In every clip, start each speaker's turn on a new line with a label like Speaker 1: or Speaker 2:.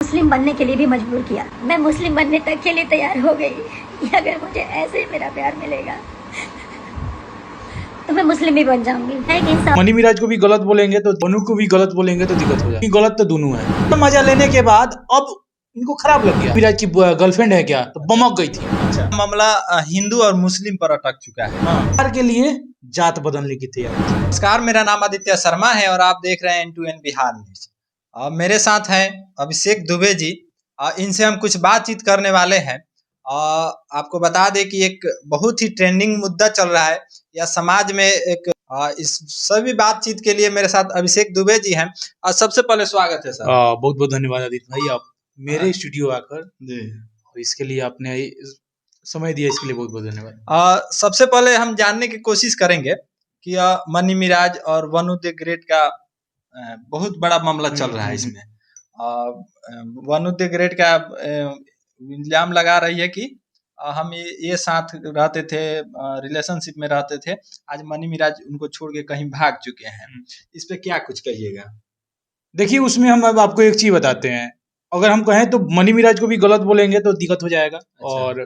Speaker 1: मुस्लिम बनने के लिए भी मजबूर किया। मैं मुस्लिम बनने तक के लिए तैयार हो गई कि अगर मुझे ऐसे ही मेरा प्यार मिलेगा तो मैं मुस्लिम भी बन जाऊंगी।
Speaker 2: मनी मिराज को भी गलत बोलेंगे तो बनू को भी गलत बोलेंगे तो दिक्कत हो जाएगी। गलत तो दोनों है। तो मजा लेने के बाद अब इनको खराब लग गया। मिराज की गर्लफ्रेंड है क्या तो बमक गई थी।
Speaker 3: अच्छा, मामला हिंदू और मुस्लिम पर अटक चुका है।
Speaker 2: प्यार के लिए जात बदलने की तैयारी।
Speaker 3: नमस्कार, मेरा नाम आदित्य शर्मा है और आप देख रहे हैं N2N बिहार न्यूज। मेरे साथ हैं अभिषेक दुबे जी। इनसे हम कुछ बातचीत करने वाले हैं। आपको बता दें कि एक बहुत ही ट्रेंडिंग मुद्दा चल रहा है या समाज में एक इस सभी बातचीत के लिए मेरे साथ अभिषेक दुबे जी हैं। सबसे पहले स्वागत है सर।
Speaker 2: बहुत बहुत धन्यवाद आदित्य भाई, आप मेरे स्टूडियो आकर
Speaker 3: जी
Speaker 2: इसके लिए आपने समय दिया, इसके लिए बहुत बहुत धन्यवाद।
Speaker 3: सबसे पहले हम जानने की कोशिश करेंगे कि मनी मिराज और वनु द ग्रेट का बहुत बड़ा मामला चल रहा है। इसमें वनु द ग्रेट का इल्जाम लगा रही है कि हम ये साथ रहते थे, रिलेशनशिप में रहते थे, आज मनी मिराज उनको छोड़ के कहीं भाग चुके हैं। इस पे क्या कुछ कहिएगा?
Speaker 2: देखिए, उसमें हम अब आपको एक चीज बताते हैं। अगर हम कहें तो मनी मिराज को भी गलत बोलेंगे तो दिक्कत हो जाएगा। अच्छा। और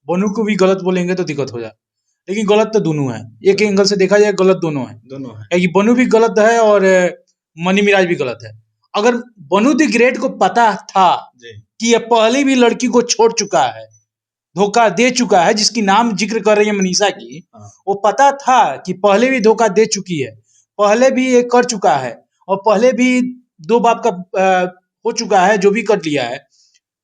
Speaker 2: बनू को भी गलत बोलेंगे तो दिक्कत हो जाएगा। लेकिन गलत तो दोनों है। एक एंगल से देखा जाए गलत दोनों है। ये बनू भी गलत है और मनी मिराज भी गलत है। अगर बनू द ग्रेट को पता था कि ये पहले भी लड़की को छोड़ चुका है, धोखा दे चुका है, जिसकी नाम जिक्र कर रही है मनीषा की, वो पता था कि पहले भी धोखा दे चुकी है, पहले भी ये कर चुका है और पहले भी दो बाप का हो चुका है, जो भी कर लिया है,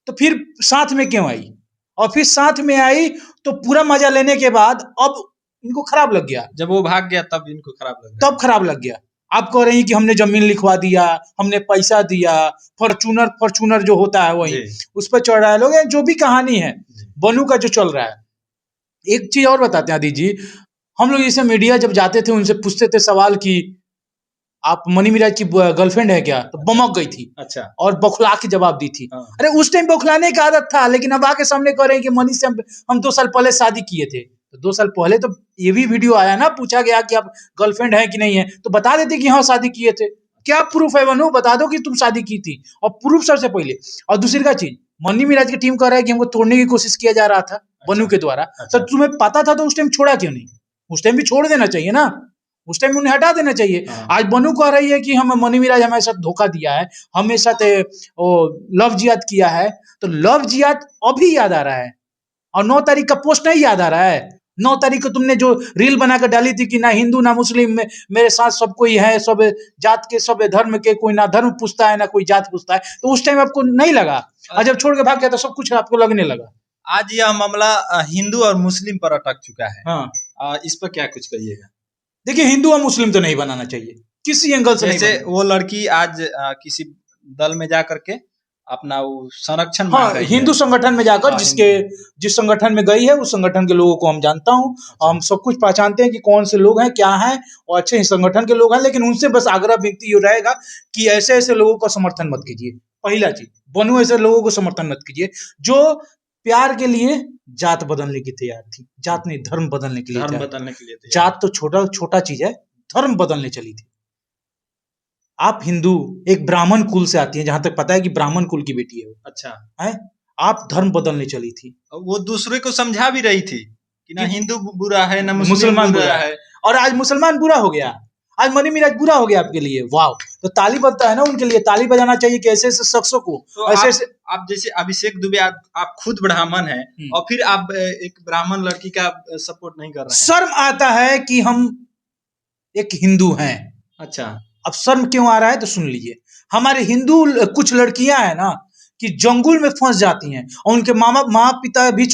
Speaker 2: तो फिर साथ में क्यों आई? और फिर साथ में आई तो पूरा मजा लेने के बाद अब इनको खराब लग गया।
Speaker 3: जब वो भाग गया तब इनको खराब लग गया।
Speaker 2: तब खराब लग गया। आप कह रही हैं कि हमने जमीन लिखवा दिया, हमने पैसा दिया, फॉर्चूनर जो होता है वही उस पर चढ़ रहा है लोग। जो भी कहानी है बनू का जो चल रहा है। एक चीज और बताते हैं आदि जी, हम लोग जैसे मीडिया जब जाते थे उनसे पूछते थे सवाल कि आप मनी मिराज की गर्लफ्रेंड है क्या, तो बमक गई थी।
Speaker 3: अच्छा।
Speaker 2: और बौखला के जवाब दी थी। अरे उस टाइम बौखलाने की आदत था, लेकिन अब आके सामने कह रहे हैं कि मनी से हम 2 साल पहले शादी किए थे। तो 2 साल पहले तो ये भी वीडियो आया ना, पूछा गया कि आप गर्लफ्रेंड है कि नहीं है, तो बता देते कि हाँ शादी किए थे। क्या प्रूफ है बनू, बता दो कि तुम शादी की थी, और प्रूफ सबसे पहले। और दूसरी का चीज, मनी मिराज की टीम कह रहा है कि हमको तोड़ने की कोशिश किया जा रहा था बनू के द्वारा। तो तुम्हें पता था तो उस टाइम छोड़ा क्यों नहीं? उस टाइम भी छोड़ देना चाहिए ना, उस टाइम उन्हें हटा देना चाहिए। आज बनू कह रही है कि हम मनी मिराज हमारे साथ धोखा दिया है, हमें साथ लव जियाद किया है। तो लव जियाद अभी याद आ रहा है और 9 तारीख का पोस्ट नहीं याद आ रहा है। 9 तारीख को तुमने जो रील बनाकर डाली थी कि ना हिंदू ना मुस्लिम में मेरे साथ सब कोई है, सब जात के, सब धर्म के, कोई ना धर्म पूछता है ना कोई जात पूछता है, तो उस टाइम आपको नहीं लगा, और जब छोड़ के भाग गया तो सब कुछ आपको लगने लगा।
Speaker 3: आज यह मामला हिंदू और मुस्लिम पर अटक चुका है। हाँ। इस पर क्या कुछ कहिएगा?
Speaker 2: देखिए, हिंदू और मुस्लिम तो नहीं बनाना चाहिए किसी एंगल से।
Speaker 3: जैसे वो लड़की आज किसी दल में जा करके अपना वो संरक्षण मांग रही है।
Speaker 2: हिंदू संगठन में जाकर, जिस संगठन में गई है उस संगठन के लोगों को हम जानता हूँ। हम सब कुछ पहचानते हैं कि कौन से लोग हैं, क्या हैं, और अच्छे ही संगठन के लोग हैं। लेकिन उनसे बस आग्रह विनती ये रहेगा कि ऐसे ऐसे लोगों का समर्थन मत कीजिए। पहला चीज, बनू ऐसे लोगों को समर्थन मत कीजिए जो प्यार के लिए जात बदलने की तैयार थी। जात नहीं, धर्म बदलने के लिए। जात तो छोटा चीज है, धर्म बदलने चली थी। आप हिंदू एक ब्राह्मण कुल से आती हैं, जहां तक पता है कि ब्राह्मण कुल की बेटी है वो।
Speaker 3: अच्छा
Speaker 2: है, आप धर्म बदलने चली थी।
Speaker 3: वो दूसरे को समझा भी रही थी कि ना हिंदू बुरा है ना मुसलमान बुरा है।
Speaker 2: और आज मुसलमान बुरा हो गया, आज मनी मिराज बुरा हो गया आपके लिए। वाह, तो ताली बजता है ना उनके लिए, ताली बजाना चाहिए कि ऐसे ऐसे शख्सों को।
Speaker 3: तो ऐसे आप जैसे अभिषेक दुबे, आप खुद ब्राह्मण हैं और फिर आप एक ब्राह्मण लड़की का सपोर्ट नहीं कर रहे हैं।
Speaker 2: शर्म आता है कि हम एक हिंदू हैं।
Speaker 3: अच्छा,
Speaker 2: अब शर्म क्यों आ रहा है तो सुन लीजिए। हमारे हिंदू कुछ लड़कियां हैं ना कि जंगल में फंस जाती हैं और उनके माँ पिता भी